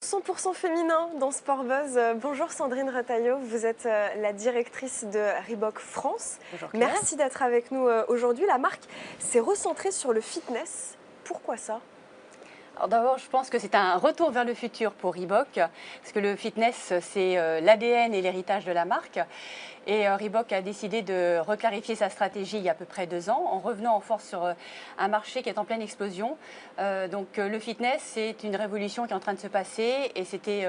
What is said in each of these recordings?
100% féminin dans Sport Buzz. Bonjour Sandrine Retailleau, vous êtes la directrice de Reebok France. Bonjour Claire. Merci d'être avec nous aujourd'hui. La marque s'est recentrée sur le fitness. Pourquoi ça ? Alors d'abord, je pense que c'est un retour vers le futur pour Reebok, parce que le fitness, c'est l'ADN et l'héritage de la marque. Et Reebok a décidé de reclarifier sa stratégie il y a à peu près 2 ans, en revenant en force sur un marché qui est en pleine explosion. Donc le fitness, c'est une révolution qui est en train de se passer, et c'était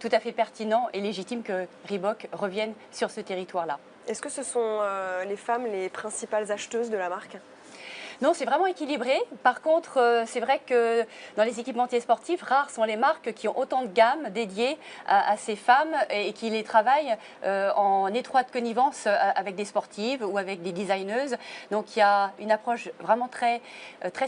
tout à fait pertinent et légitime que Reebok revienne sur ce territoire-là. Est-ce que ce sont les femmes les principales acheteuses de la marque ? Non, c'est vraiment équilibré. Par contre, c'est vrai que dans les équipementiers sportifs, rares sont les marques qui ont autant de gammes dédiées à ces femmes et qui les travaillent en étroite connivence avec des sportives ou avec des designeuses. Donc il y a une approche vraiment très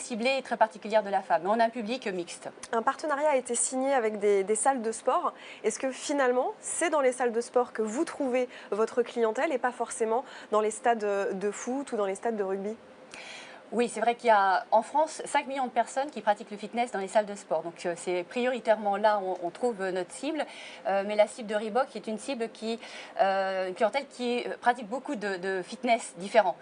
ciblée et très particulière de la femme. Mais on a un public mixte. Un partenariat a été signé avec des salles de sport. Est-ce que finalement, c'est dans les salles de sport que vous trouvez votre clientèle et pas forcément dans les stades de foot ou dans les stades de rugby ? Oui, c'est vrai qu'il y a en France 5 millions de personnes qui pratiquent le fitness dans les salles de sport. Donc c'est prioritairement là où on trouve notre cible. Mais la cible de Reebok est une cible une clientèle qui pratique beaucoup de fitness différents.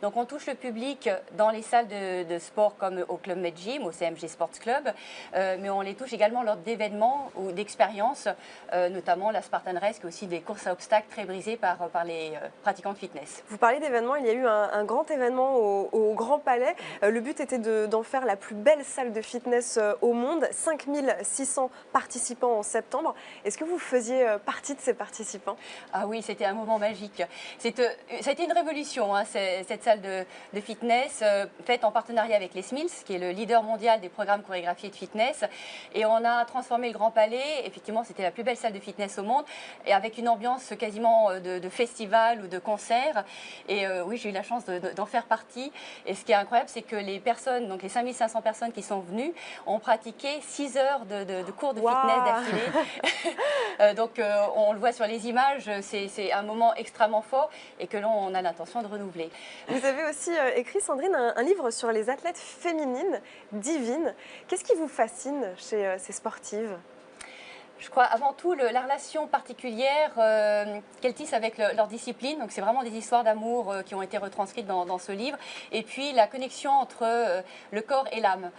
Donc on touche le public dans les salles de sport comme au Club Med Gym, au CMG Sports Club. Mais on les touche également lors d'événements ou d'expériences, notamment la Spartan Race, qui est aussi des courses à obstacles très brisées par les pratiquants de fitness. Vous parlez d'événements, il y a eu un grand événement au Grand Palais. Le but était d'en faire la plus belle salle de fitness au monde. 5600 participants en septembre. Est-ce que vous faisiez partie de ces participants ? Ah oui, c'était un moment magique. Ça a été une révolution, hein, cette salle de fitness, faite en partenariat avec les Smiths, qui est le leader mondial des programmes chorégraphiés de fitness. Et on a transformé le Grand Palais. Effectivement, c'était la plus belle salle de fitness au monde, et avec une ambiance quasiment de festival ou de concert. Et oui, j'ai eu la chance d'en faire partie. Et ce qui est incroyable, c'est que les personnes, donc les 5500 personnes qui sont venues, ont pratiqué 6 heures de cours de fitness d'affilée. Donc on le voit sur les images, c'est un moment extrêmement fort et que l'on on a l'intention de renouveler. Vous avez aussi écrit, Sandrine, un livre sur les athlètes féminines divines. Qu'est-ce qui vous fascine chez ces sportives ? Je crois avant tout la relation particulière qu'elles tissent avec leur discipline. Donc c'est vraiment des histoires d'amour qui ont été retranscrites dans ce livre. Et puis la connexion entre le corps et l'âme.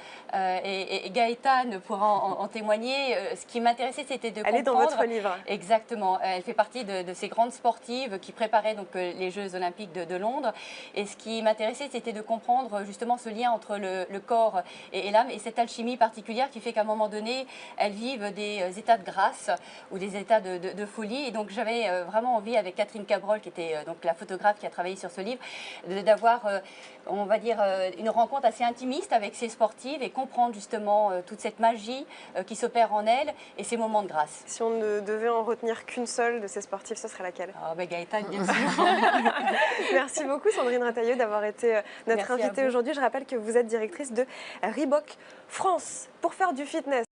Et Gaëtane pourra en témoigner. Ce qui m'intéressait, c'était de comprendre. Elle est dans votre livre. Exactement. Elle fait partie de ces grandes sportives qui préparaient donc les Jeux Olympiques de Londres. Et ce qui m'intéressait, c'était de comprendre justement ce lien entre le corps et l'âme et cette alchimie particulière qui fait qu'à un moment donné, elles vivent des états de grâce ou des états de folie. Et donc j'avais vraiment envie, avec Catherine Cabrol, qui était donc la photographe qui a travaillé sur ce livre, d'avoir, on va dire, une rencontre assez intimiste avec ces sportives et comprendre justement toute cette magie qui s'opère en elles et ces moments de grâce. Si on ne devait en retenir qu'une seule de ces sportives, ce serait laquelle ? Ah, ben Gaëtane, bien sûr. Merci beaucoup Sandrine Retailleau d'avoir été notre invitée aujourd'hui. Je rappelle que vous êtes directrice de Reebok France. Pour faire du fitness,